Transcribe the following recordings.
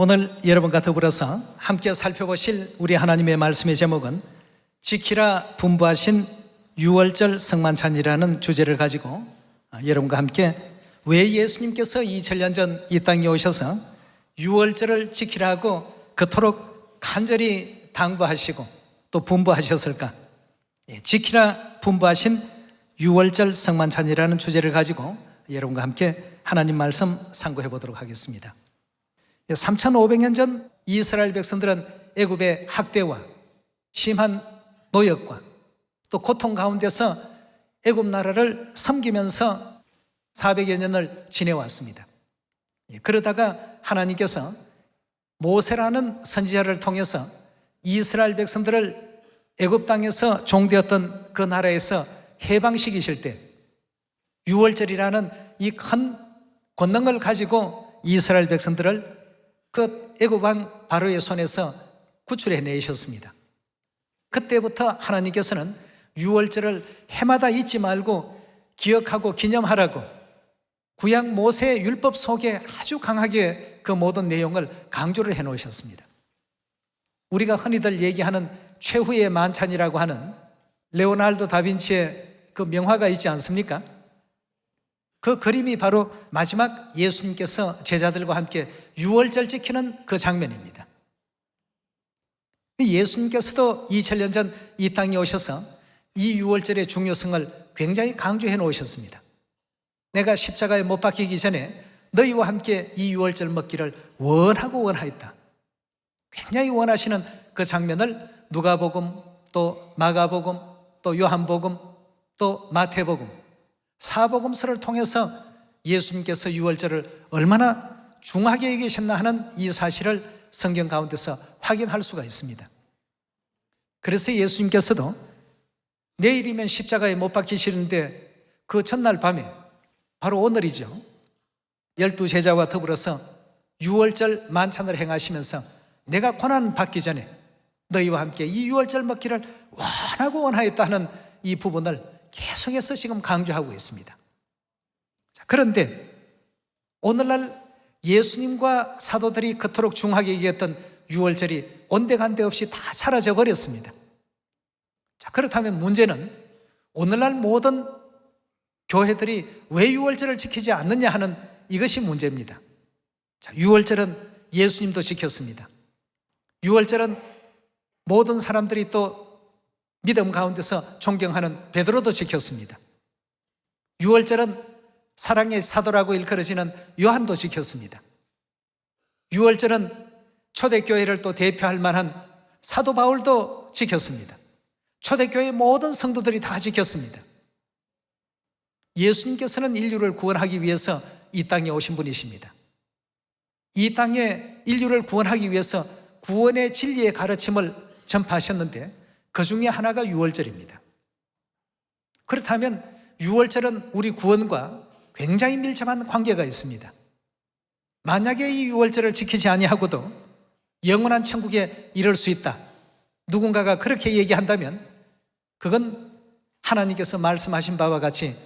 오늘 여러분과 더불어서 함께 살펴보실 우리 하나님의 말씀의 제목은 지키라 분부하신 유월절 성만찬이라는 주제를 가지고 여러분과 함께 왜 예수님께서 2000년 전 이 땅에 오셔서 유월절을 지키라고 그토록 간절히 당부하시고 또 분부하셨을까? 지키라 분부하신 유월절 성만찬이라는 주제를 가지고 여러분과 함께 하나님 말씀 상고해 보도록 하겠습니다. 3500년 전 이스라엘 백성들은 애굽의 학대와 심한 노역과 또 고통 가운데서 애굽 나라를 섬기면서 400여 년을 지내왔습니다. 그러다가 하나님께서 모세라는 선지자를 통해서 이스라엘 백성들을 애굽 땅에서 종되었던 그 나라에서 해방시키실 때 유월절이라는 이 큰 권능을 가지고 이스라엘 백성들을 그 애굽 왕 바로의 손에서 구출해 내셨습니다. 그때부터 하나님께서는 유월절을 해마다 잊지 말고 기억하고 기념하라고 구약 모세의 율법 속에 아주 강하게 그 모든 내용을 강조를 해 놓으셨습니다. 우리가 흔히들 얘기하는 최후의 만찬이라고 하는 레오나르도 다빈치의 그 명화가 있지 않습니까? 그 그림이 바로 마지막 예수님께서 제자들과 함께 유월절 지키는 그 장면입니다. 예수님께서도 2000년 전 이 땅에 오셔서 이 유월절의 중요성을 굉장히 강조해 놓으셨습니다. 내가 십자가에 못 박히기 전에 너희와 함께 이 유월절 먹기를 원하고 원하였다. 굉장히 원하시는 그 장면을 누가복음, 또 마가복음, 또 요한복음, 또 마태복음, 사복음서를 통해서 예수님께서 유월절을 얼마나 중하게 여기셨나 하는 이 사실을 성경 가운데서 확인할 수가 있습니다. 그래서 예수님께서도 내일이면 십자가에 못 박히시는데 그 전날 밤에 바로 오늘이죠. 12제자와 더불어서 유월절 만찬을 행하시면서 내가 고난 받기 전에 너희와 함께 이 유월절 먹기를 원하고 원하였다 하는 이 부분을 계속해서 지금 강조하고 있습니다. 그런데 오늘날 예수님과 사도들이 그토록 중하게 얘기했던 유월절이 온데간데 없이 다 사라져 버렸습니다. 그렇다면 문제는 오늘날 모든 교회들이 왜 유월절을 지키지 않느냐 하는 이것이 문제입니다. 유월절은 예수님도 지켰습니다. 유월절은 모든 사람들이 또 믿음 가운데서 존경하는 베드로도 지켰습니다. 유월절은 사랑의 사도라고 일컬어지는 요한도 지켰습니다. 유월절은 초대교회를 또 대표할 만한 사도 바울도 지켰습니다. 초대교회 모든 성도들이 다 지켰습니다. 예수님께서는 인류를 구원하기 위해서 이 땅에 오신 분이십니다. 이 땅에 인류를 구원하기 위해서 구원의 진리의 가르침을 전파하셨는데 그 중에 하나가 유월절입니다. 그렇다면 유월절은 우리 구원과 굉장히 밀접한 관계가 있습니다. 만약에 이 유월절을 지키지 아니하고도 영원한 천국에 이를 수 있다, 누군가가 그렇게 얘기한다면 그건 하나님께서 말씀하신 바와 같이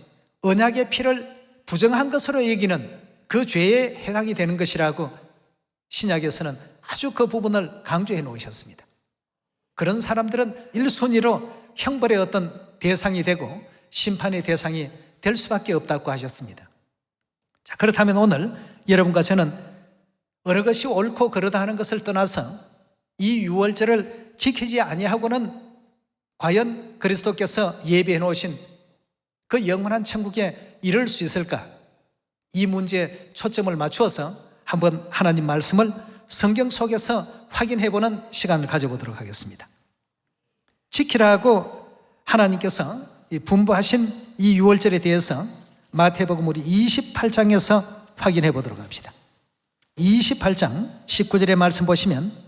언약의 피를 부정한 것으로 여기는 그 죄에 해당이 되는 것이라고 신약에서는 아주 그 부분을 강조해 놓으셨습니다. 그런 사람들은 1순위로 형벌의 어떤 대상이 되고 심판의 대상이 될 수밖에 없다고 하셨습니다. 그렇다면 오늘 여러분과 저는 어느 것이 옳고 그르다 하는 것을 떠나서 이 유월절을 지키지 아니하고는 과연 그리스도께서 예비해 놓으신 그 영원한 천국에 이를 수 있을까? 이 문제에 초점을 맞추어서 한번 하나님 말씀을 성경 속에서 확인해보는 시간을 가져보도록 하겠습니다. 지키라고 하나님께서 분부하신 이 유월절에 대해서 마태복음 우리 28장에서 확인해 보도록 합시다. 28장 19절의 말씀 보시면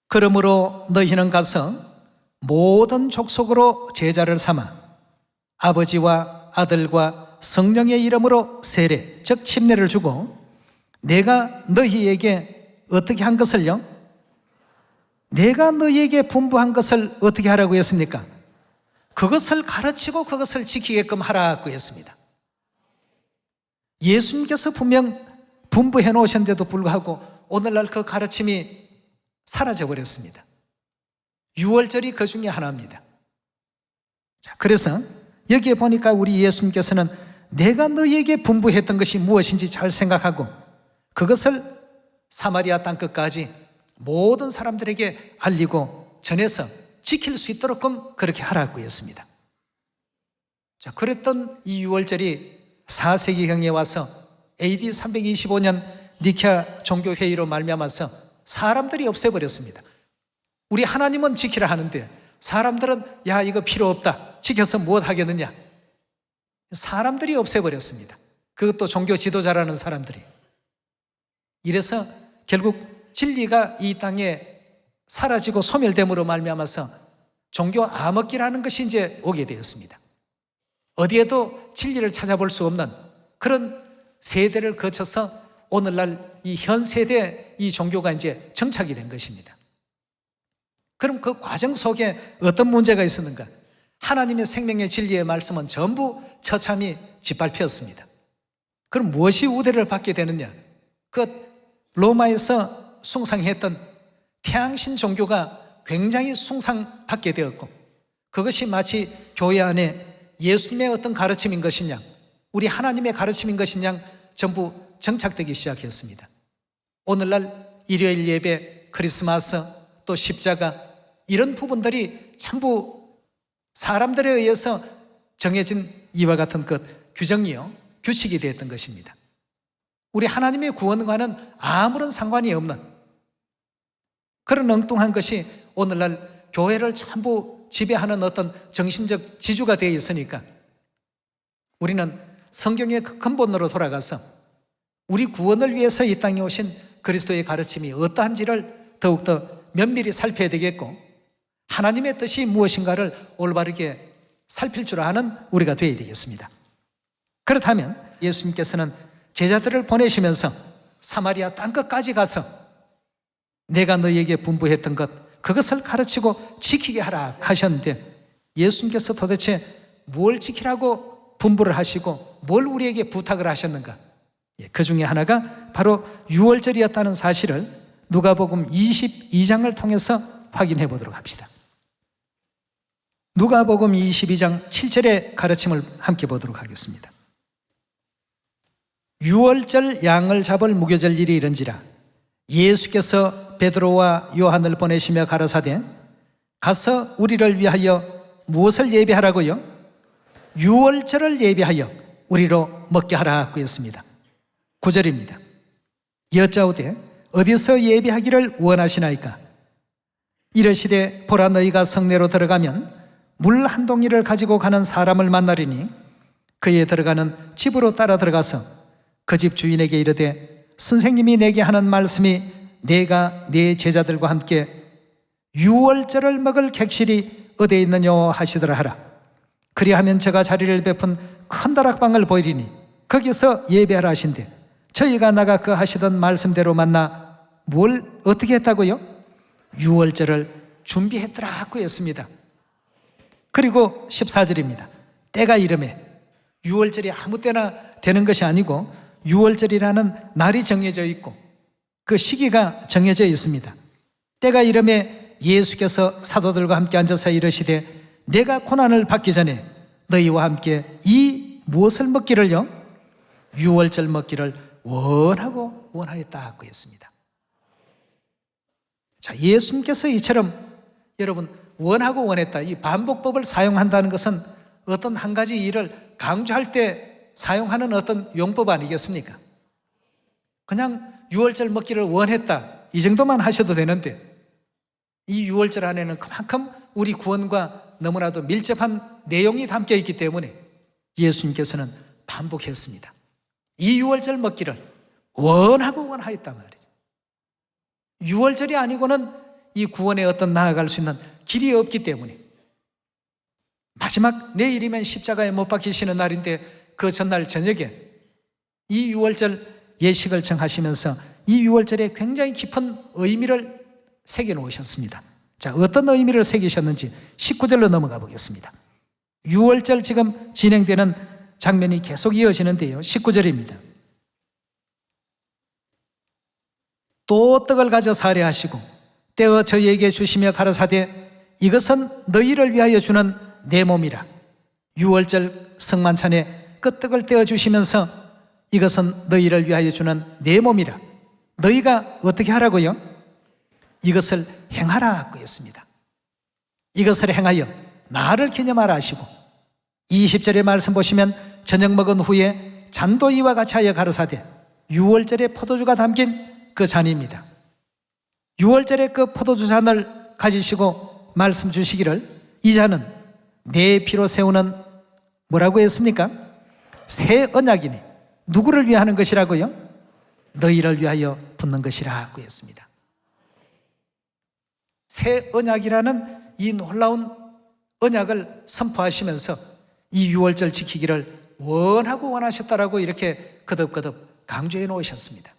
그러므로 너희는 가서 모든 족속으로 제자를 삼아 아버지와 아들과 성령의 이름으로 세례, 즉 침례를 주고 내가 너희에게 어떻게 한 것을요? 내가 너희에게 분부한 것을 어떻게 하라고 했습니까? 그것을 가르치고 그것을 지키게끔 하라고 했습니다. 예수님께서 분명 분부해 놓으셨는데도 불구하고 오늘날 그 가르침이 사라져 버렸습니다. 유월절이 그 중에 하나입니다. 자, 그래서 여기에 보니까 우리 예수님께서는 내가 너희에게 분부했던 것이 무엇인지 잘 생각하고 그것을 사마리아 땅끝까지 모든 사람들에게 알리고 전해서 지킬 수 있도록 그렇게 하라고 했습니다. 자, 그랬던 이 유월절이 4세기경에 와서 AD 325년 니케아 종교회의로 말미암아서 사람들이 없애버렸습니다. 우리 하나님은 지키라 하는데 사람들은 야 이거 필요 없다, 지켜서 무엇 하겠느냐, 사람들이 없애버렸습니다. 그것도 종교 지도자라는 사람들이. 이래서 결국 진리가 이 땅에 사라지고 소멸됨으로 말미암아서 종교 암흑기라는 것이 이제 오게 되었습니다. 어디에도 진리를 찾아볼 수 없는 그런 세대를 거쳐서 오늘날 이 현 세대 이 종교가 이제 정착이 된 것입니다. 그럼 그 과정 속에 어떤 문제가 있었는가? 하나님의 생명의 진리의 말씀은 전부 처참히 짓밟혔습니다. 그럼 무엇이 우대를 받게 되느냐? 그 로마에서 숭상했던 태양신 종교가 굉장히 숭상받게 되었고 그것이 마치 교회 안에 예수님의 어떤 가르침인 것이냐, 우리 하나님의 가르침인 것이냐 전부 정착되기 시작했습니다. 오늘날 일요일 예배, 크리스마스, 또 십자가 이런 부분들이 전부 사람들에 의해서 정해진 이와 같은 것 규정이요, 규칙이 되었던 것입니다. 우리 하나님의 구원과는 아무런 상관이 없는 그런 엉뚱한 것이 오늘날 교회를 전부 지배하는 어떤 정신적 지주가 되어 있으니까 우리는 성경의 근본으로 돌아가서 우리 구원을 위해서 이 땅에 오신 그리스도의 가르침이 어떠한지를 더욱더 면밀히 살펴야 되겠고 하나님의 뜻이 무엇인가를 올바르게 살필 줄 아는 우리가 되어야 되겠습니다. 그렇다면 예수님께서는 제자들을 보내시면서 사마리아 땅끝까지 가서 내가 너희에게 분부했던 것 그것을 가르치고 지키게 하라 하셨는데 예수님께서 도대체 뭘 지키라고 분부를 하시고 뭘 우리에게 부탁을 하셨는가? 그 중에 하나가 바로 유월절이었다는 사실을 누가복음 22장을 통해서 확인해 보도록 합시다. 누가복음 22장 7절의 가르침을 함께 보도록 하겠습니다. 유월절 양을 잡을 무교절 일이 이른지라 예수께서 베드로와 요한을 보내시며 가라사대 가서 우리를 위하여 무엇을 예비하라고요? 유월절을 예비하여 우리로 먹게 하라고 했습니다. 9절입니다. 여짜오되 어디서 예비하기를 원하시나이까? 이르시되 보라 너희가 성내로 들어가면 물 한 동이를 가지고 가는 사람을 만나리니 그에 들어가는 집으로 따라 들어가서 그 집 주인에게 이르되 선생님이 내게 하는 말씀이 내가 네 제자들과 함께 유월절을 먹을 객실이 어디에 있느냐 하시더라 하라. 그리하면 제가 자리를 베푼 큰 다락방을 보이리니 거기서 예배하라 하신대 저희가 나가 그 하시던 말씀대로 만나 뭘 어떻게 했다고요? 유월절을 준비했더라고 했습니다. 그리고 14절입니다. 때가 이름에 유월절이 아무 때나 되는 것이 아니고 유월절이라는 날이 정해져 있고 그 시기가 정해져 있습니다. 때가 이름에 예수께서 사도들과 함께 앉아서 이르시되 내가 고난을 받기 전에 너희와 함께 이 무엇을 먹기를요? 유월절 먹기를 원하고 원하였다고 했습니다. 자, 예수님께서 이처럼 여러분 원하고 원했다 이 반복법을 사용한다는 것은 어떤 한 가지 일을 강조할 때 사용하는 어떤 용법 아니겠습니까? 그냥 유월절 먹기를 원했다 이 정도만 하셔도 되는데 이 유월절 안에는 그만큼 우리 구원과 너무나도 밀접한 내용이 담겨 있기 때문에 예수님께서는 반복했습니다. 이 유월절 먹기를 원하고 원하였단 말이죠. 유월절이 아니고는 이 구원에 어떤 나아갈 수 있는 길이 없기 때문에 마지막 내일이면 십자가에 못 박히시는 날인데 그 전날 저녁에 이 유월절 예식을 정하시면서 이 유월절에 굉장히 깊은 의미를 새겨 놓으셨습니다. 자, 어떤 의미를 새기셨는지 19절로 넘어가 보겠습니다. 유월절 지금 진행되는 장면이 계속 이어지는데요. 19절입니다. 또 떡을 가져 살해하시고 떼어 저희에게 주시며 가라사대 이것은 너희를 위하여 주는 내 몸이라. 유월절 성만찬에 그 떡을 떼어 주시면서 이것은 너희를 위하여 주는 내 몸이라. 너희가 어떻게 하라고요? 이것을 행하라고 했습니다. 이것을 행하여 나를 기념하라 하시고 20절의 말씀 보시면 저녁 먹은 후에 잔도 이와 같이 하여 가로사대 유월절의 포도주가 담긴 그 잔입니다. 유월절의 그 포도주 잔을 가지시고 말씀 주시기를 이 잔은 내 피로 세우는 뭐라고 했습니까? 새 언약이니 누구를 위하는 것이라고요? 너희를 위하여 붓는 것이라고 했습니다. 새 언약이라는 이 놀라운 언약을 선포하시면서 이 유월절 지키기를 원하고 원하셨다라고 이렇게 거듭거듭 강조해 놓으셨습니다.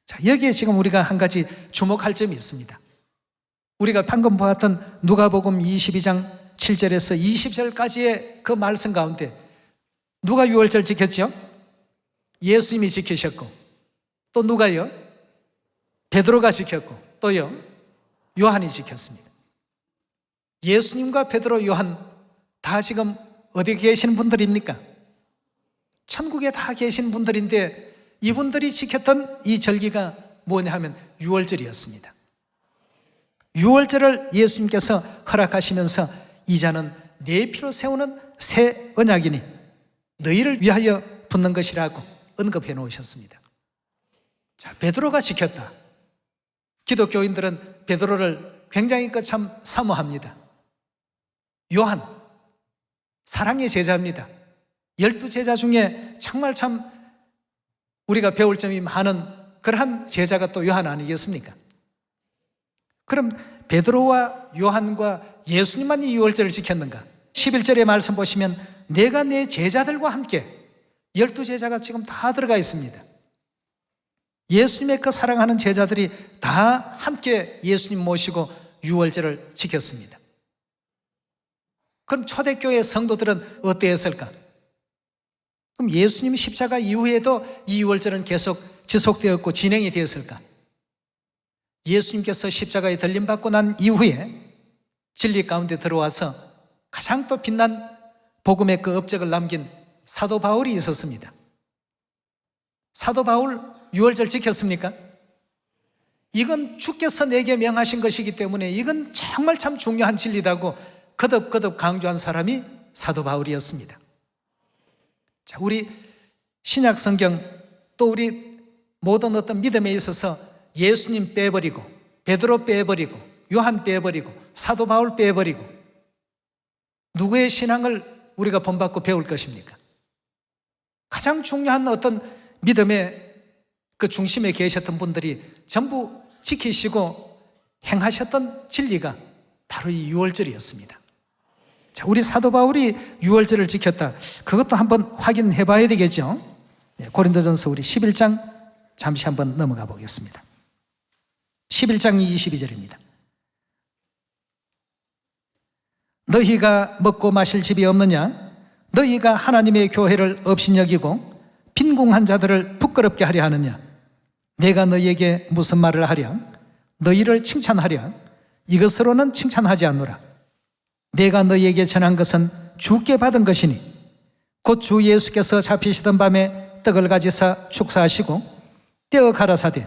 자, 여기에 지금 우리가 한 가지 주목할 점이 있습니다. 우리가 방금 보았던 누가복음 22장 7절에서 20절까지의 그 말씀 가운데 누가 유월절 지켰죠? 예수님이 지키셨고 또 누가요? 베드로가 지켰고 또요? 요한이 지켰습니다. 예수님과 베드로, 요한 다 지금 어디 계신 분들입니까? 천국에 다 계신 분들인데 이분들이 지켰던 이 절기가 뭐냐 하면 유월절이었습니다. 유월절을 예수님께서 허락하시면서 이 잔은 내 피로 세우는 새 언약이니 너희를 위하여 붓는 것이라고 언급해 놓으셨습니다. 자, 베드로가 지켰다. 기독교인들은 베드로를 굉장히 참 사모합니다. 요한, 사랑의 제자입니다. 12제자 중에 정말 참 우리가 배울 점이 많은 그러한 제자가 또 요한 아니겠습니까? 그럼 베드로와 요한과 예수님만 이 유월절을 지켰는가? 11절의 말씀 보시면 내가 내 제자들과 함께 12제자가 지금 다 들어가 있습니다. 예수님의 그 사랑하는 제자들이 다 함께 예수님 모시고 유월절을 지켰습니다. 그럼 초대교회 성도들은 어땠을까? 그럼 예수님 십자가 이후에도 이 유월절은 계속 지속되었고 진행이 되었을까? 예수님께서 십자가에 들림받고 난 이후에 진리 가운데 들어와서 가장 또 빛난 복음의 그 업적을 남긴 사도 바울이 있었습니다. 사도 바울 유월절 지켰습니까? 이건 주께서 내게 명하신 것이기 때문에 이건 정말 참 중요한 진리다고 거듭거듭 강조한 사람이 사도 바울이었습니다. 자, 우리 신약 성경 또 우리 모든 어떤 믿음에 있어서 예수님 빼버리고 베드로 빼버리고 요한 빼버리고 사도 바울 빼버리고 누구의 신앙을 우리가 본받고 배울 것입니까? 가장 중요한 어떤 믿음의 그 중심에 계셨던 분들이 전부 지키시고 행하셨던 진리가 바로 이 유월절이었습니다. 자, 우리 사도 바울이 유월절을 지켰다. 그것도 한번 확인해 봐야 되겠죠. 고린도전서 우리 11장 잠시 한번 넘어가 보겠습니다. 11장 22절입니다. 너희가 먹고 마실 집이 없느냐? 너희가 하나님의 교회를 업신여기고 빈궁한 자들을 부끄럽게 하려 하느냐? 내가 너희에게 무슨 말을 하랴? 너희를 칭찬하랴? 이것으로는 칭찬하지 않노라. 내가 너희에게 전한 것은 주께 받은 것이니 곧 주 예수께서 잡히시던 밤에 떡을 가지사 축사하시고 떼어 가라사대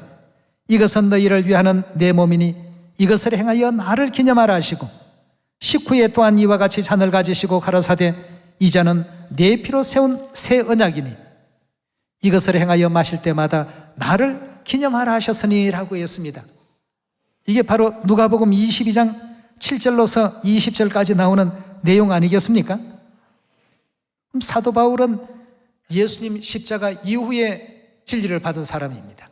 이것은 너희를 위하는 내 몸이니 이것을 행하여 나를 기념하라 하시고 식후에 또한 이와 같이 잔을 가지시고 가라사대 이 잔은 내 피로 세운 새 언약이니 이것을 행하여 마실 때마다 나를 기념하라 하셨으니 라고 했습니다. 이게 바로 누가복음 22장 7절로서 20절까지 나오는 내용 아니겠습니까? 그럼 사도 바울은 예수님 십자가 이후에 진리를 받은 사람입니다.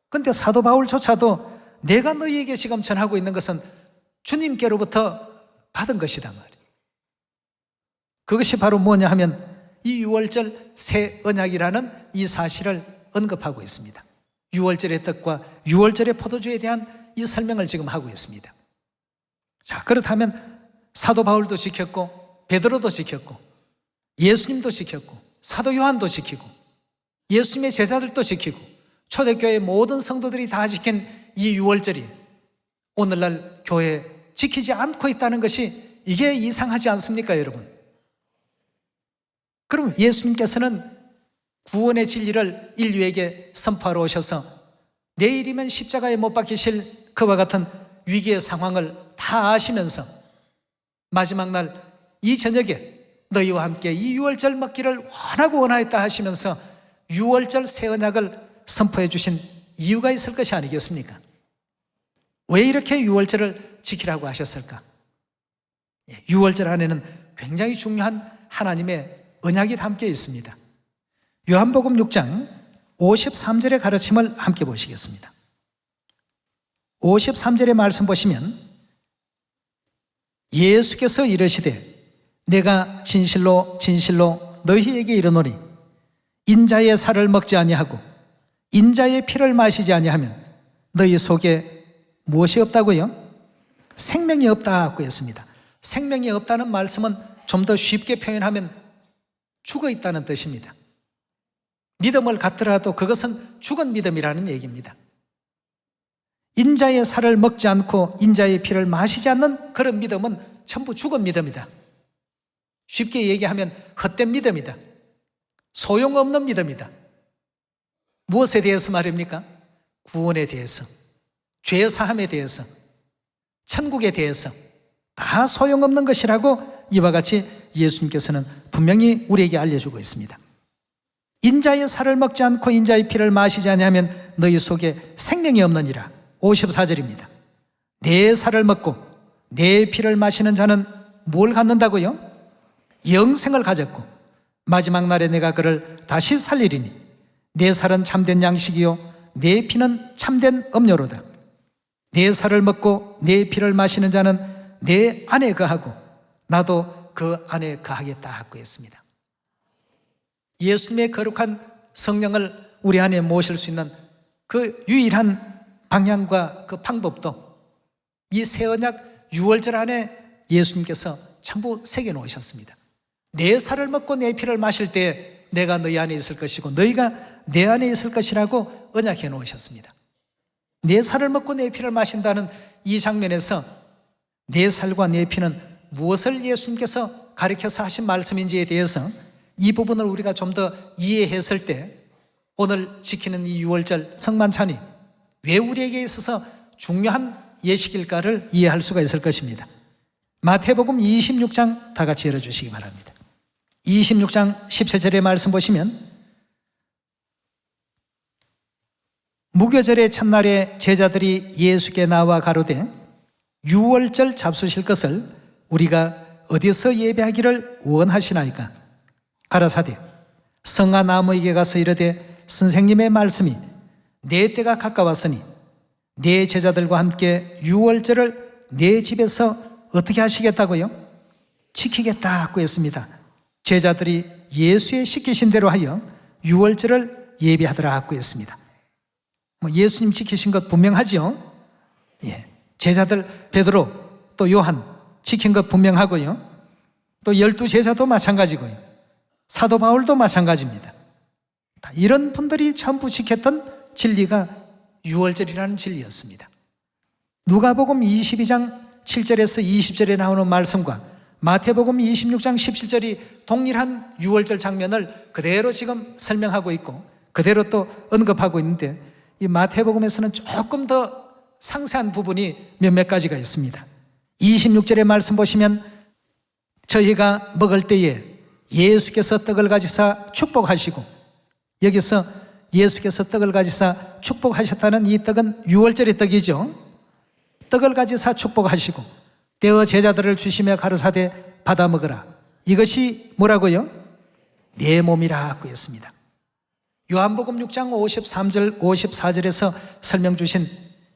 그런데 사도 바울조차도 내가 너희에게 지금 전하고 있는 것은 주님께로부터 받은 것이다 말이에요. 그것이 바로 뭐냐 하면 이 유월절 새 언약이라는 이 사실을 언급하고 있습니다. 유월절의 떡과 유월절의 포도주에 대한 이 설명을 지금 하고 있습니다. 자, 그렇다면 사도 바울도 지켰고 베드로도 지켰고 예수님도 지켰고 사도 요한도 지키고 예수님의 제자들도 지키고 초대교회 모든 성도들이 다 지킨 이 유월절이 오늘날 교회에 지키지 않고 있다는 것이 이게 이상하지 않습니까, 여러분? 그럼 예수님께서는 구원의 진리를 인류에게 선포하러 오셔서 내일이면 십자가에 못 박히실 그와 같은 위기의 상황을 다 아시면서 마지막 날 이 저녁에 너희와 함께 이 유월절 먹기를 원하였다 하시면서 유월절 새 언약을 선포해 주신 이유가 있을 것이 아니겠습니까? 왜 이렇게 유월절을 지키라고 하셨을까? 유월절 안에는 굉장히 중요한 하나님의 언약이 담겨 있습니다. 요한복음 6장 53절의 가르침을 함께 보시겠습니다. 53절의 말씀 보시면 예수께서 이르시되 내가 진실로 진실로 너희에게 이르노니 인자의 살을 먹지 아니하고 인자의 피를 마시지 아니하면 너희 속에 무엇이 없다고요? 생명이 없다고 했습니다. 생명이 없다는 말씀은 좀 더 쉽게 표현하면 죽어 있다는 뜻입니다. 믿음을 갖더라도 그것은 죽은 믿음이라는 얘기입니다. 인자의 살을 먹지 않고 인자의 피를 마시지 않는 그런 믿음은 전부 죽은 믿음이다. 쉽게 얘기하면 헛된 믿음이다. 소용없는 믿음이다. 무엇에 대해서 말입니까? 구원에 대해서, 죄 사함에 대해서, 천국에 대해서 다 소용없는 것이라고 이와 같이 예수님께서는 분명히 우리에게 알려주고 있습니다. 인자의 살을 먹지 않고 인자의 피를 마시지 아니하면 너희 속에 생명이 없느니라. 54절입니다. 내 살을 먹고 내 피를 마시는 자는 뭘 갖는다고요? 영생을 가졌고 마지막 날에 내가 그를 다시 살리리니 내 살은 참된 양식이요 내 피는 참된 음료로다. 내 살을 먹고 내 피를 마시는 자는 내 안에 거하고 나도 그 안에 거하겠다 하고 했습니다. 예수님의 거룩한 성령을 우리 안에 모실 수 있는 그 유일한 방향과 그 방법도 이 새 언약 유월절 안에 예수님께서 전부 새겨놓으셨습니다. 내 살을 먹고 내 피를 마실 때 내가 너희 안에 있을 것이고 너희가 내 안에 있을 것이라고 언약해 놓으셨습니다. 내 살을 먹고 내 피를 마신다는 이 장면에서 내 살과 내 피는 무엇을 예수님께서 가르쳐서 하신 말씀인지에 대해서 이 부분을 우리가 좀 더 이해했을 때 오늘 지키는 이 유월절 성만찬이 왜 우리에게 있어서 중요한 예식일까를 이해할 수가 있을 것입니다. 마태복음 26장 다 같이 열어주시기 바랍니다. 26장 17절의 말씀 보시면 무교절의 첫날에 제자들이 예수께 나와 가로되 유월절 잡수실 것을 우리가 어디서 예배하기를 원하시나이까? 가라사대 성아 나무에게 가서 이르되 선생님의 말씀이 내 때가 가까웠으니 내 제자들과 함께 유월절을 내 집에서 어떻게 하시겠다고요? 지키겠다고 했습니다. 제자들이 예수의 시키신 대로 하여 유월절을 예비하더라고 했습니다. 예수님 지키신 것 분명하죠? 예. 제자들 베드로 또 요한 지킨 것 분명하고요. 또 12제자도 마찬가지고요. 사도 바울도 마찬가지입니다. 이런 분들이 전부 지켰던 진리가 유월절이라는 진리였습니다. 누가복음 22장 7절에서 20절에 나오는 말씀과 마태복음 26장 17절이 동일한 유월절 장면을 그대로 지금 설명하고 있고 그대로 또 언급하고 있는데 이 마태복음에서는 조금 더 상세한 부분이 몇몇 가지가 있습니다. 26절의 말씀 보시면 저희가 먹을 때에 예수께서 떡을 가지사 축복하시고 여기서 예수께서 떡을 가지사 축복하셨다는 이 떡은 유월절의 떡이죠. 떡을 가지사 축복하시고 떼어 제자들을 주시며 가르사대 받아 먹으라. 이것이 뭐라고요? 내 몸이라고 했습니다. 요한복음 6장 53절 54절에서 설명 주신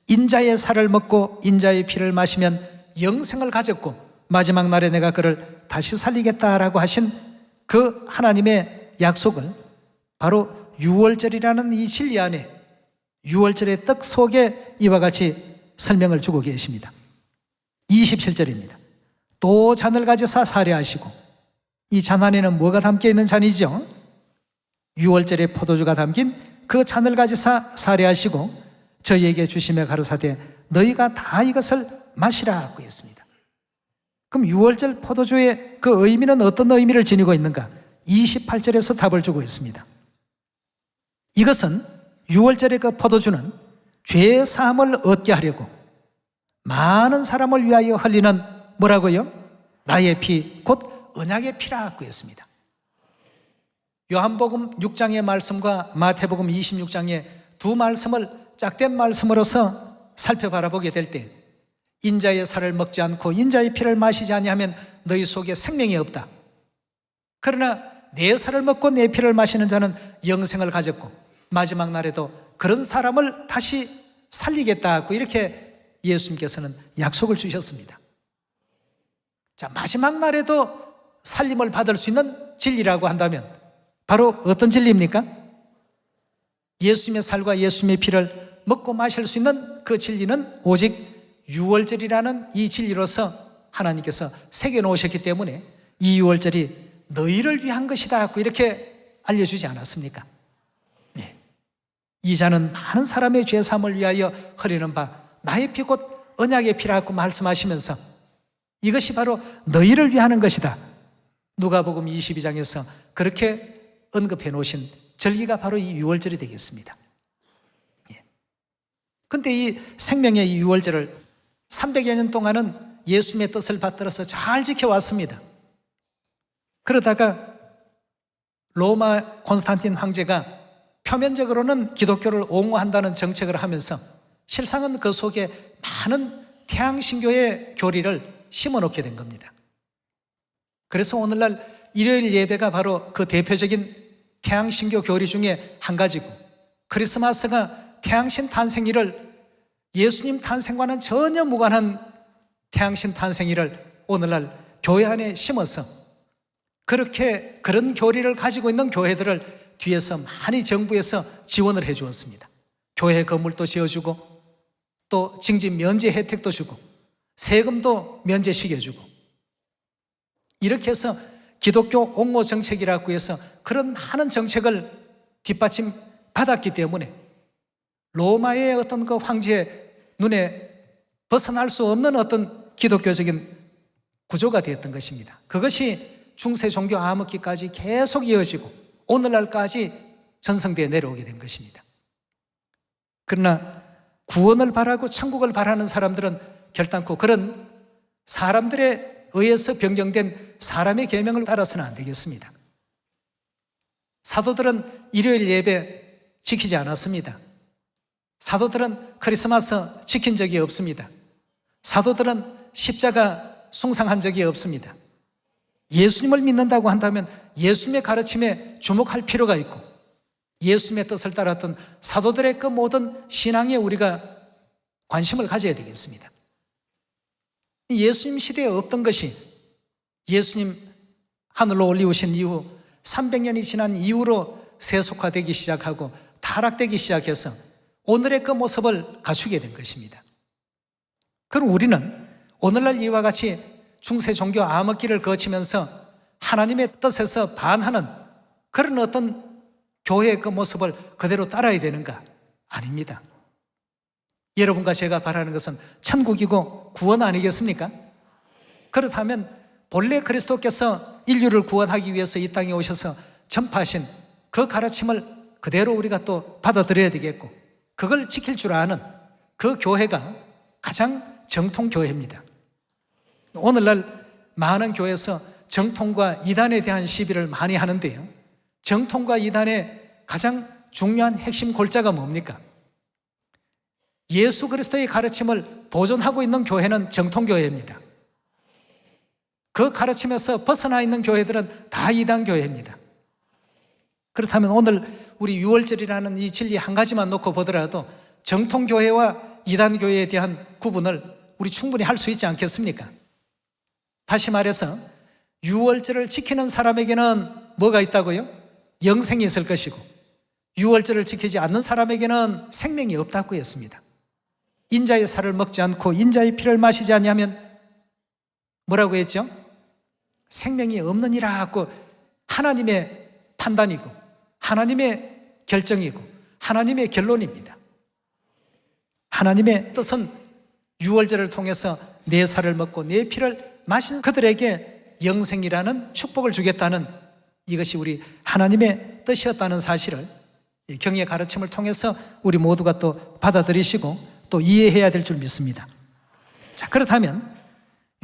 인자의 살을 먹고 인자의 피를 마시면 영생을 가졌고 마지막 날에 내가 그를 다시 살리겠다라고 하신 그 하나님의 약속을 바로 유월절이라는 이 진리 안에 유월절의 떡 속에 이와 같이 설명을 주고 계십니다. 27절입니다. 또 잔을 가져사 살해하시고 이 잔 안에는 뭐가 담겨 있는 잔이죠? 유월절의 포도주가 담긴 그 잔을 가지사 살해하시고 저희에게 주시며 가로사대 너희가 다 이것을 마시라 하고 했습니다. 그럼 유월절 포도주의 그 의미는 어떤 의미를 지니고 있는가? 28절에서 답을 주고 있습니다. 이것은 유월절의 그 포도주는 죄 사함을 얻게 하려고 많은 사람을 위하여 흘리는 뭐라고요? 나의 피, 곧 언약의 피라 하고 했습니다. 요한복음 6장의 말씀과 마태복음 26장의 두 말씀을 짝된 말씀으로서 살펴바라보게 될 때 인자의 살을 먹지 않고 인자의 피를 마시지 아니하면 너희 속에 생명이 없다. 그러나 내 살을 먹고 내 피를 마시는 자는 영생을 가졌고 마지막 날에도 그런 사람을 다시 살리겠다 하고 이렇게 예수님께서는 약속을 주셨습니다. 자, 마지막 날에도 살림을 받을 수 있는 진리라고 한다면 바로 어떤 진리입니까? 예수님의 살과 예수님의 피를 먹고 마실 수 있는 그 진리는 오직 유월절이라는 이 진리로서 하나님께서 새겨놓으셨기 때문에 이 유월절이 너희를 위한 것이다 하고 이렇게 알려주지 않았습니까? 네. 이 잔은 많은 사람의 죄사함을 위하여 흐르는 바 나의 피 곧 언약의 피라고 말씀하시면서 이것이 바로 너희를 위하는 것이다. 누가복음 22장에서 그렇게 언급해 놓으신 절기가 바로 이 유월절이 되겠습니다. 그런데 이 생명의 이 유월절을 300여 년 동안은 예수님의 뜻을 받들어서 잘 지켜왔습니다. 그러다가 로마 콘스탄틴 황제가 표면적으로는 기독교를 옹호한다는 정책을 하면서 실상은 그 속에 많은 태양신교의 교리를 심어놓게 된 겁니다. 그래서 오늘날 일요일 예배가 바로 그 대표적인 태양신교 교리 중에 한 가지고 크리스마스가 태양신 탄생일을 예수님 탄생과는 전혀 무관한 태양신 탄생일을 오늘날 교회 안에 심어서 그렇게 그런 교리를 가지고 있는 교회들을 뒤에서 많이 정부에서 지원을 해 주었습니다. 교회 건물도 지어주고 또 징집 면제 혜택도 주고 세금도 면제시켜주고 이렇게 해서 기독교 옹호 정책이라고 해서 그런 많은 정책을 뒷받침 받았기 때문에 로마의 어떤 그 황제의 눈에 벗어날 수 없는 어떤 기독교적인 구조가 되었던 것입니다. 그것이 중세 종교 암흑기까지 계속 이어지고 오늘날까지 전성되어 내려오게 된 것입니다. 그러나 구원을 바라고 천국을 바라는 사람들은 결단코 그런 사람들에 의해서 변경된 사람의 계명을 따라서는 안 되겠습니다. 사도들은 일요일 예배 지키지 않았습니다. 사도들은 크리스마스 지킨 적이 없습니다. 사도들은 십자가 숭상한 적이 없습니다. 예수님을 믿는다고 한다면 예수님의 가르침에 주목할 필요가 있고 예수님의 뜻을 따랐던 사도들의 그 모든 신앙에 우리가 관심을 가져야 되겠습니다. 예수님 시대에 없던 것이 예수님 하늘로 올리우신 이후 300년이 지난 이후로 세속화되기 시작하고 타락되기 시작해서 오늘의 그 모습을 갖추게 된 것입니다. 그럼 우리는 오늘날 이와 같이 중세 종교 암흑기를 거치면서 하나님의 뜻에서 반하는 그런 어떤 교회의 그 모습을 그대로 따라야 되는가? 아닙니다. 여러분과 제가 바라는 것은 천국이고 구원 아니겠습니까? 그렇다면 본래 그리스도께서 인류를 구원하기 위해서 이 땅에 오셔서 전파하신 그 가르침을 그대로 우리가 또 받아들여야 되겠고 그걸 지킬 줄 아는 그 교회가 가장 정통교회입니다. 오늘날 많은 교회에서 정통과 이단에 대한 시비를 많이 하는데요, 정통과 이단의 가장 중요한 핵심 골자가 뭡니까? 예수 그리스도의 가르침을 보존하고 있는 교회는 정통교회입니다. 그 가르침에서 벗어나 있는 교회들은 다 이단교회입니다. 그렇다면 오늘 우리 유월절이라는 이 진리 한 가지만 놓고 보더라도 정통교회와 이단교회에 대한 구분을 우리 충분히 할 수 있지 않겠습니까? 다시 말해서 유월절을 지키는 사람에게는 뭐가 있다고요? 영생이 있을 것이고 유월절을 지키지 않는 사람에게는 생명이 없다고 했습니다. 인자의 살을 먹지 않고 인자의 피를 마시지 아니하면 뭐라고 했죠? 생명이 없느니라 하고 하나님의 판단이고 하나님의 결정이고 하나님의 결론입니다. 하나님의 뜻은 유월절을 통해서 내 살을 먹고 내 피를 마신 그들에게 영생이라는 축복을 주겠다는, 이것이 우리 하나님의 뜻이었다는 사실을 경의 가르침을 통해서 우리 모두가 또 받아들이시고 또 이해해야 될 줄 믿습니다. 자, 그렇다면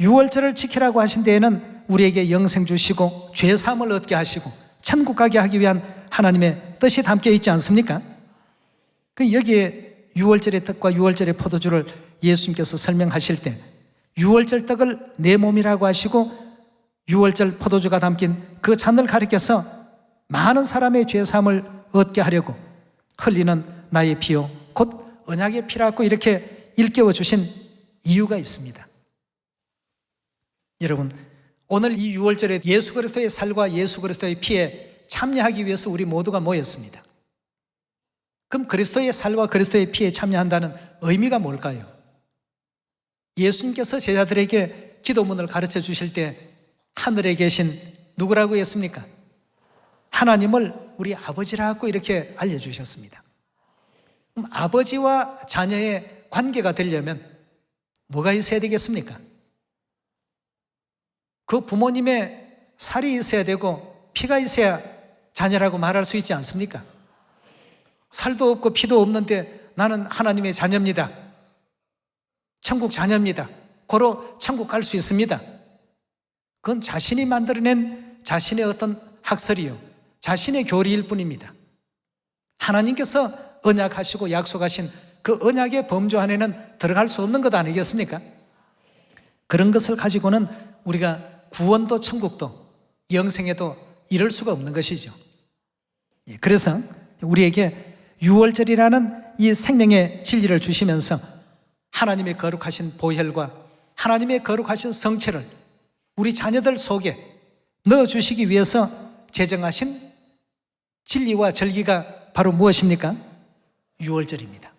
유월절을 지키라고 하신 데에는 우리에게 영생 주시고 죄 사함을 얻게 하시고 천국 가게 하기 위한 하나님의 뜻이 담겨 있지 않습니까? 여기에 유월절의 떡과 유월절의 포도주를 예수님께서 설명하실 때 유월절 떡을 내 몸이라고 하시고 유월절 포도주가 담긴 그 잔을 가리켜서 많은 사람의 죄 사함을 얻게 하려고 흘리는 나의 피요 곧 언약의 피라고 이렇게 일깨워 주신 이유가 있습니다. 여러분, 오늘 이 유월절에 예수 그리스도의 살과 예수 그리스도의 피에 참여하기 위해서 우리 모두가 모였습니다. 그럼 그리스도의 살과 그리스도의 피에 참여한다는 의미가 뭘까요? 예수님께서 제자들에게 기도문을 가르쳐 주실 때 하늘에 계신 누구라고 했습니까? 하나님을 우리 아버지라고 이렇게 알려주셨습니다. 그럼 아버지와 자녀의 관계가 되려면 뭐가 있어야 되겠습니까? 그 부모님의 살이 있어야 되고 피가 있어야 자녀라고 말할 수 있지 않습니까? 살도 없고 피도 없는데 나는 하나님의 자녀입니다, 천국 자녀입니다, 고로 천국 갈 수 있습니다. 그건 자신이 만들어낸 자신의 어떤 학설이요, 자신의 교리일 뿐입니다. 하나님께서 언약하시고 약속하신 그 언약의 범주 안에는 들어갈 수 없는 것 아니겠습니까? 그런 것을 가지고는 우리가 구원도 천국도 영생에도 이룰 수가 없는 것이죠. 그래서 우리에게 유월절이라는 이 생명의 진리를 주시면서 하나님의 거룩하신 보혈과 하나님의 거룩하신 성체를 우리 자녀들 속에 넣어주시기 위해서 제정하신 진리와 절기가 바로 무엇입니까? 유월절입니다.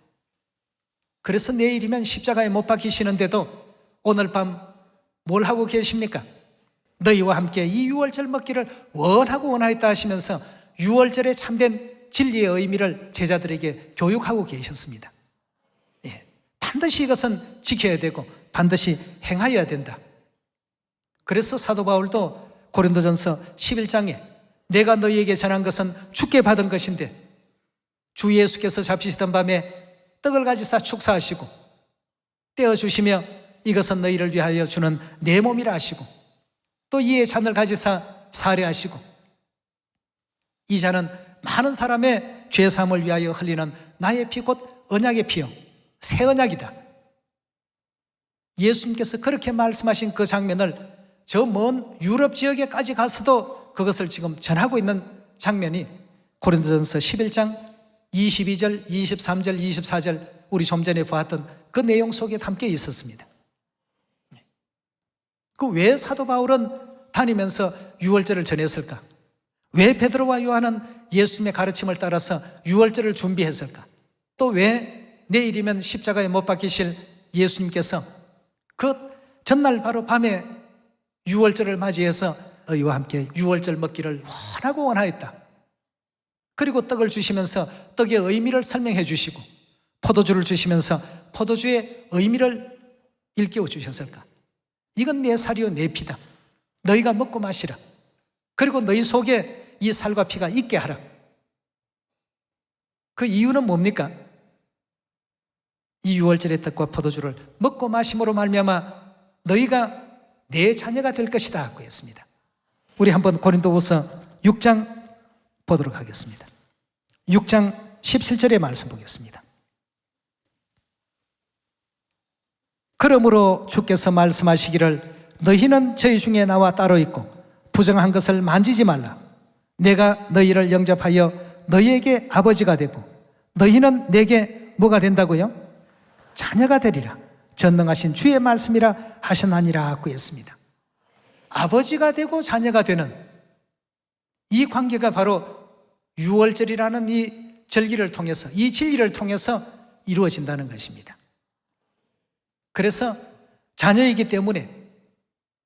그래서 내일이면 십자가에 못 박히시는데도 오늘 밤 뭘 하고 계십니까? 너희와 함께 이 유월절 먹기를 원하고 원하였다 하시면서 유월절에 참된 진리의 의미를 제자들에게 교육하고 계셨습니다. 반드시 이것은 지켜야 되고 반드시 행하여야 된다. 그래서 사도 바울도 고린도전서 11장에 내가 너희에게 전한 것은 주께 받은 것인데 주 예수께서 잡히시던 밤에 떡을 가지사 축사하시고 떼어주시며 이것은 너희를 위하여 주는 내 몸이라 하시고 또 이에 잔을 가지사 사례하시고 이 잔은 많은 사람의 죄 사함을 위하여 흘리는 나의 피 곧 언약의 피요 새 언약이다. 예수님께서 그렇게 말씀하신 그 장면을 저 먼 유럽 지역에까지 가서도 그것을 지금 전하고 있는 장면이 고린도전서 11장 22절, 23절, 24절 우리 좀 전에 보았던 그 내용 속에 담겨 있었습니다. 그 왜 사도 바울은 다니면서 유월절을 전했을까? 왜 베드로와 요한은 예수님의 가르침을 따라서 유월절을 준비했을까? 또 왜 내일이면 십자가에 못 박히실 예수님께서 그 전날 바로 밤에 유월절을 맞이해서 너희와 함께 유월절 먹기를 원하고 원하였다. 그리고 떡을 주시면서 떡의 의미를 설명해 주시고 포도주를 주시면서 포도주의 의미를 일깨워 주셨을까? 이건 내 살이요 내 피다. 너희가 먹고 마시라. 그리고 너희 속에 이 살과 피가 있게 하라. 그 이유는 뭡니까? 이 유월절의 떡과 포도주를 먹고 마심으로 말미암아 너희가 내 자녀가 될 것이다 하고 했습니다. 우리 한번 고린도후서 6장 보도록 하겠습니다. 6장 17절의 말씀 보겠습니다. 그러므로 주께서 말씀하시기를 너희는 저희 중에 나와 따로 있고 부정한 것을 만지지 말라. 내가 너희를 영접하여 너희에게 아버지가 되고 너희는 내게 뭐가 된다고요? 자녀가 되리라. 전능하신 주의 말씀이라 하셨나니라 하고 했습니다. 아버지가 되고 자녀가 되는 이 관계가 바로 유월절이라는 이 절기를 통해서 이 진리를 통해서 이루어진다는 것입니다. 그래서 자녀이기 때문에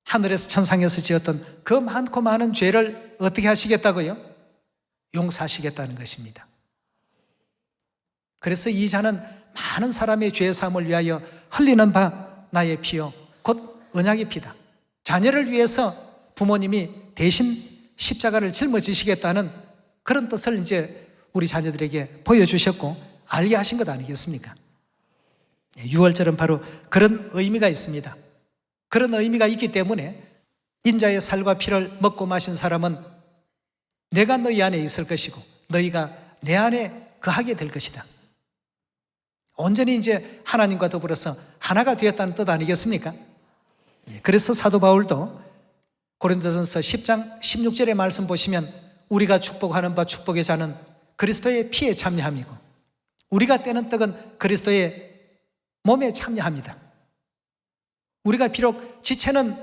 하늘에서 천상에서 지었던 그 많고 많은 죄를 어떻게 하시겠다고요? 용서하시겠다는 것입니다. 그래서 이 잔은 많은 사람의 죄 사함을 위하여 흘리는 바 나의 피요 곧 언약의 피다. 자녀를 위해서 부모님이 대신 십자가를 짊어지시겠다는 그런 뜻을 이제 우리 자녀들에게 보여주셨고 알게 하신 것 아니겠습니까? 유월절은 바로 그런 의미가 있습니다. 그런 의미가 있기 때문에 인자의 살과 피를 먹고 마신 사람은 내가 너희 안에 있을 것이고 너희가 내 안에 거하게 될 것이다. 온전히 이제 하나님과 더불어서 하나가 되었다는 뜻 아니겠습니까? 그래서 사도 바울도 고린도전서 10장 16절의 말씀 보시면 우리가 축복하는 바 축복의 자는 그리스도의 피에 참여함이고 우리가 떼는 떡은 그리스도의 몸에 참여합니다. 우리가 비록 지체는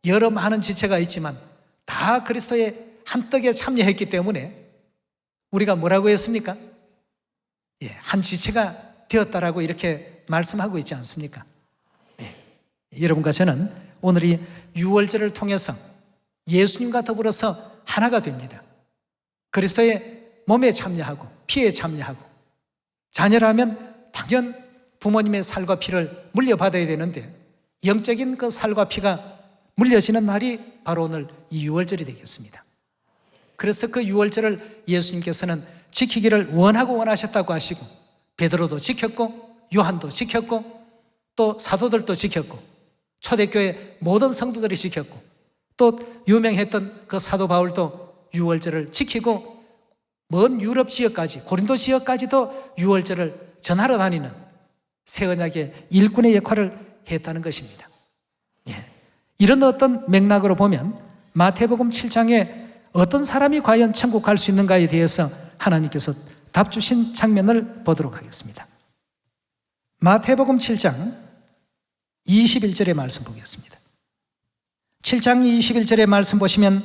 여러 많은 지체가 있지만 다 그리스도의 한 떡에 참여했기 때문에 우리가 뭐라고 했습니까? 한 지체가 되었다라고 이렇게 말씀하고 있지 않습니까? 여러분과 저는 오늘 이 유월절을 통해서 예수님과 더불어서 하나가 됩니다. 그리스도의 몸에 참여하고 피에 참여하고 자녀라면 당연 부모님의 살과 피를 물려받아야 되는데 영적인 그 살과 피가 물려지는 날이 바로 오늘 이 유월절이 되겠습니다. 그래서 그 유월절을 예수님께서는 지키기를 원하고 원하셨다고 하시고 베드로도 지켰고 요한도 지켰고 또 사도들도 지켰고 초대교회 모든 성도들이 지켰고 또 유명했던 그 사도 바울도 유월절을 지키고 먼 유럽 지역까지 고린도 지역까지도 유월절을 전하러 다니는 새 언약의 일꾼의 역할을 했다는 것입니다. 이런 어떤 맥락으로 보면 마태복음 7장에 어떤 사람이 과연 천국 갈 수 있는가에 대해서 하나님께서 답 주신 장면을 보도록 하겠습니다. 마태복음 7장 21절의 말씀 보겠습니다. 7장 21절의 말씀 보시면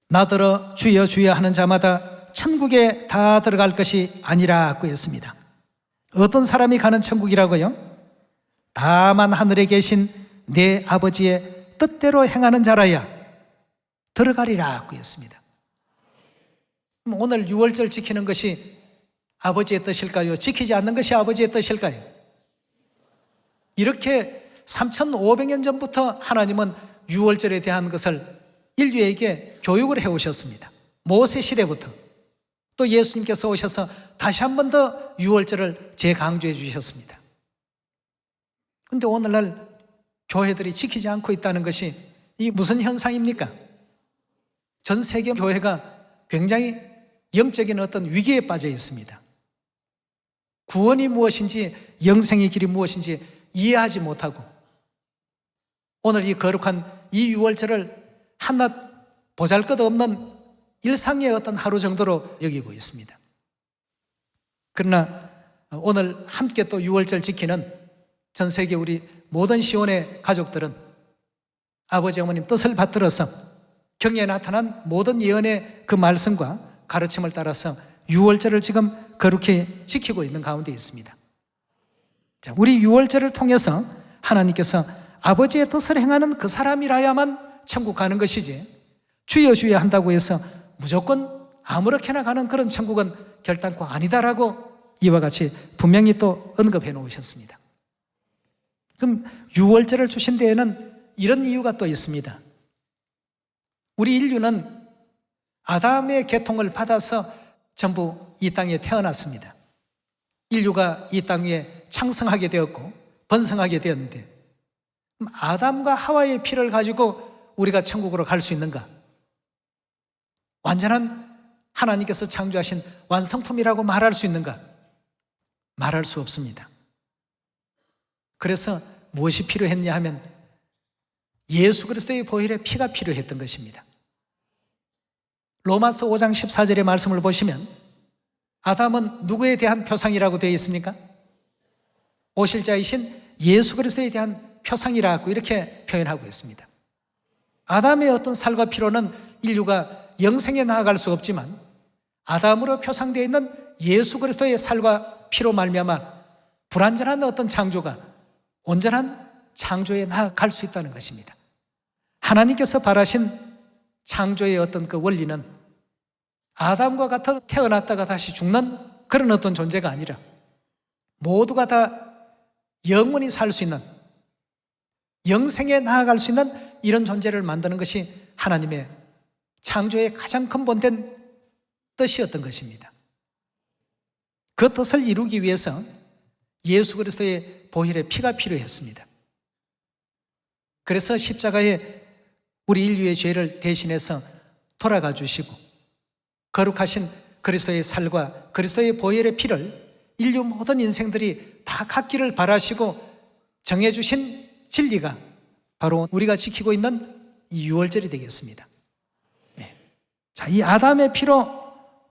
나더러 주여 주여 하는 자마다 천국에 다 들어갈 것이 아니라고 했습니다. 어떤 사람이 가는 천국이라고요? 다만 하늘에 계신 내 아버지의 뜻대로 행하는 자라야 들어가리라고 했습니다. 오늘 유월절 지키는 것이 아버지의 뜻일까요? 지키지 않는 것이 아버지의 뜻일까요? 이렇게 3,500년 전부터 하나님은 유월절에 대한 것을 인류에게 교육을 해오셨습니다. 모세 시대부터 또 예수님께서 오셔서 다시 한 번 더 유월절을 재강조해 주셨습니다. 그런데 오늘날 교회들이 지키지 않고 있다는 것이 이 무슨 현상입니까? 전 세계 교회가 굉장히 영적인 어떤 위기에 빠져 있습니다. 구원이 무엇인지 영생의 길이 무엇인지 이해하지 못하고 오늘 이 거룩한 이 유월절을 한낱 보잘것없는 일상의 어떤 하루 정도로 여기고 있습니다. 그러나 오늘 함께 또 유월절 지키는 전 세계 우리 모든 시온의 가족들은 아버지 어머님 뜻을 받들어서 경에 나타난 모든 예언의 그 말씀과 가르침을 따라서 유월절을 지금 거룩히 지키고 있는 가운데 있습니다. 자, 우리 유월절을 통해서 하나님께서 아버지의 뜻을 행하는 그 사람이라야만 천국 가는 것이지 주여 주여 한다고 해서 무조건 아무렇게나 가는 그런 천국은 결단코 아니다라고 이와 같이 분명히 또 언급해 놓으셨습니다. 그럼 유월절을 주신 데에는 이런 이유가 또 있습니다. 우리 인류는 아담의 계통을 받아서 전부 이 땅에 태어났습니다. 인류가 이 땅 위에 창성하게 되었고 번성하게 되었는데 그럼 아담과 하와의 피를 가지고 우리가 천국으로 갈 수 있는가? 완전한 하나님께서 창조하신 완성품이라고 말할 수 있는가? 말할 수 없습니다. 그래서 무엇이 필요했냐 하면 예수 그리스도의 보혈의 피가 필요했던 것입니다. 로마서 5장 14절의 말씀을 보시면 아담은 누구에 대한 표상이라고 되어 있습니까? 오실 자이신 예수 그리스도에 대한 표상이라고 이렇게 표현하고 있습니다. 아담의 어떤 살과 피로는 인류가 영생에 나아갈 수 없지만 아담으로 표상되어 있는 예수 그리스도의 살과 피로 말미암아 불완전한 어떤 창조가 온전한 창조에 나아갈 수 있다는 것입니다. 하나님께서 바라신 창조의 어떤 그 원리는 아담과 같아 태어났다가 다시 죽는 그런 어떤 존재가 아니라 모두가 다 영원히 살 수 있는, 영생에 나아갈 수 있는 이런 존재를 만드는 것이 하나님의 창조의 가장 근본된 뜻이었던 것입니다. 그 뜻을 이루기 위해서 예수 그리스도의 보혈의 피가 필요했습니다. 그래서 십자가에 우리 인류의 죄를 대신해서 돌아가 주시고 거룩하신 그리스도의 살과 그리스도의 보혈의 피를 인류 모든 인생들이 다 갖기를 바라시고 정해주신 진리가 바로 우리가 지키고 있는 이 유월절이 되겠습니다. 자, 이 아담의 피로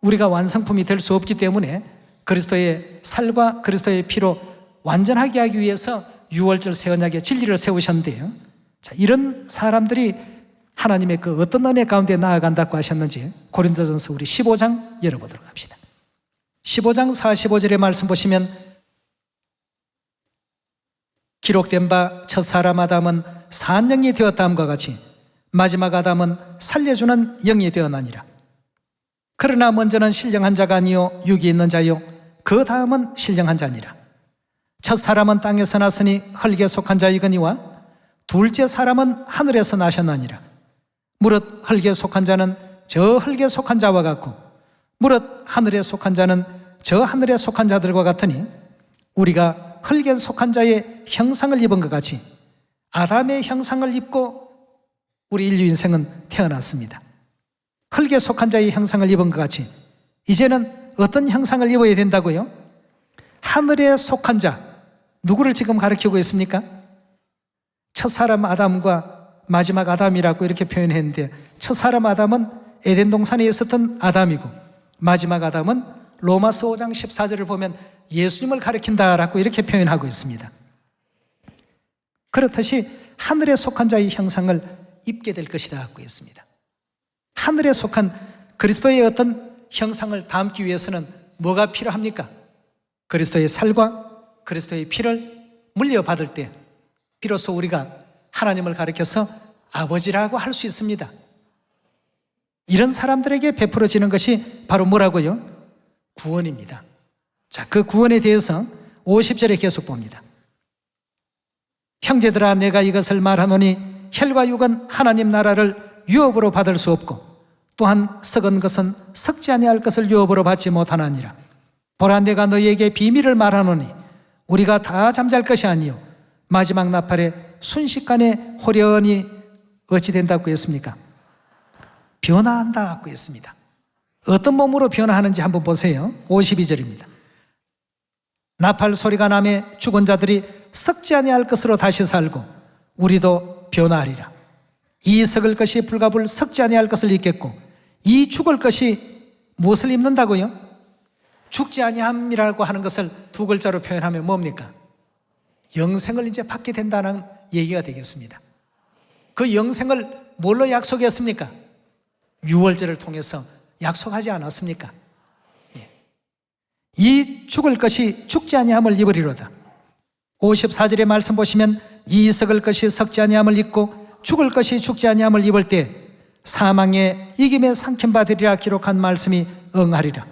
우리가 완성품이 될 수 없기 때문에 그리스도의 살과 그리스도의 피로 완전하게 하기 위해서 유월절 새 언약의 진리를 세우셨는데요. 자, 이런 사람들이 하나님의 그 어떤 은혜 가운데 나아간다고 하셨는지 고린도전서 우리 15장 열어보도록 합시다. 15장 45절의 말씀 보시면 기록된 바 첫사람 아담은 산 영이 되었다함과 같이 마지막 아담은 살려주는 영이 되어나니라. 그러나 먼저는 신령한 자가 아니요 육이 있는 자요 그 다음은 신령한 자니라. 첫사람은 땅에서 났으니 흙에 속한 자이거니와 둘째 사람은 하늘에서 나셨나니라. 무릇 흙에 속한 자는 저 흙에 속한 자와 같고 무릇 하늘에 속한 자는 저 하늘에 속한 자들과 같으니 우리가 흙에 속한 자의 형상을 입은 것 같이 아담의 형상을 입고 우리 인류 인생은 태어났습니다. 흙에 속한 자의 형상을 입은 것 같이 이제는 어떤 형상을 입어야 된다고요? 하늘에 속한 자, 누구를 지금 가리키고 있습니까? 첫사람 아담과 마지막 아담이라고 이렇게 표현했는데 첫사람 아담은 에덴 동산에 있었던 아담이고 마지막 아담은 로마서 5장 14절을 보면 예수님을 가리킨다라고 이렇게 표현하고 있습니다. 그렇듯이 하늘에 속한 자의 형상을 입게 될 것이다 하고 있습니다. 하늘에 속한 그리스도의 어떤 형상을 담기 위해서는 뭐가 필요합니까? 그리스도의 살과 그리스도의 피를 물려받을 때 비로소 우리가 하나님을 가리켜서 아버지라고 할 수 있습니다. 이런 사람들에게 베풀어지는 것이 바로 뭐라고요? 구원입니다. 자, 그 구원에 대해서 50절에 계속 봅니다. 형제들아 내가 이것을 말하노니 혈과 육은 하나님 나라를 유업으로 받을 수 없고 또한 썩은 것은 썩지 아니할 것을 유업으로 받지 못하나니라. 보라 내가 너희에게 비밀을 말하노니 우리가 다 잠잘 것이 아니요 마지막 나팔에 순식간에 호련히 어찌 된다고 했습니까? 변화한다고 했습니다. 어떤 몸으로 변화하는지 한번 보세요. 52절입니다. 나팔 소리가 나매 죽은 자들이 썩지 아니할 것으로 다시 살고 우리도 변화하리라. 이 썩을 것이 불과 불 썩지 아니할 것을 입겠고 이 죽을 것이 무엇을 입는다고요? 죽지 아니함이라고 하는 것을 두 글자로 표현하면 뭡니까? 영생을 이제 받게 된다는 얘기가 되겠습니다. 그 영생을 뭘로 약속했습니까? 유월절을 통해서 약속하지 않았습니까? 예. 이 죽을 것이 죽지 아니함을 입으리로다. 54절의 말씀 보시면 이 썩을 것이 썩지 아니함을 입고 죽을 것이 죽지 아니함을 입을 때 사망의 이김에 삼킨 바되리라 기록한 말씀이 응하리라.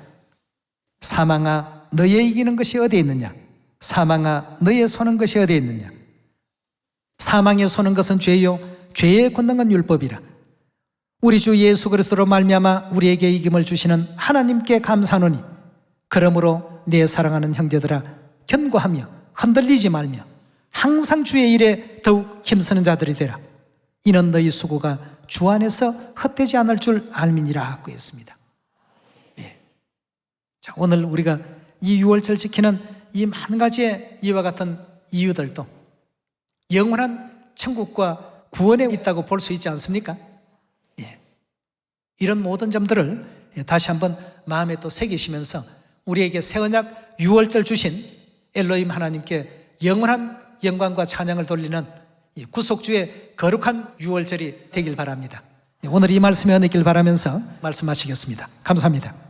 사망아 너의 이기는 것이 어디에 있느냐? 사망아 너의 소는 것이 어디에 있느냐? 사망의 소는 것은 죄요 죄의 권능은 율법이라. 우리 주 예수 그리스도로 말미암아 우리에게 이김을 주시는 하나님께 감사하노니 그러므로 내 사랑하는 형제들아 견고하며 흔들리지 말며 항상 주의 일에 더욱 힘쓰는 자들이 되라. 이는 너희 수고가 주 안에서 헛되지 않을 줄 알미니라 하고 했습니다. 예. 자, 오늘 우리가 이 유월절 지키는 이 만 가지의 이와 같은 이유들도 영원한 천국과 구원에 있다고 볼 수 있지 않습니까? 예. 이런 모든 점들을 다시 한번 마음에 또 새기시면서 우리에게 새 언약 유월절 주신 엘로힘 하나님께 영원한 영광과 찬양을 돌리는 구속주의 거룩한 유월절이 되길 바랍니다. 오늘 이 말씀에 은혜길 바라면서 말씀 마치겠습니다. 감사합니다.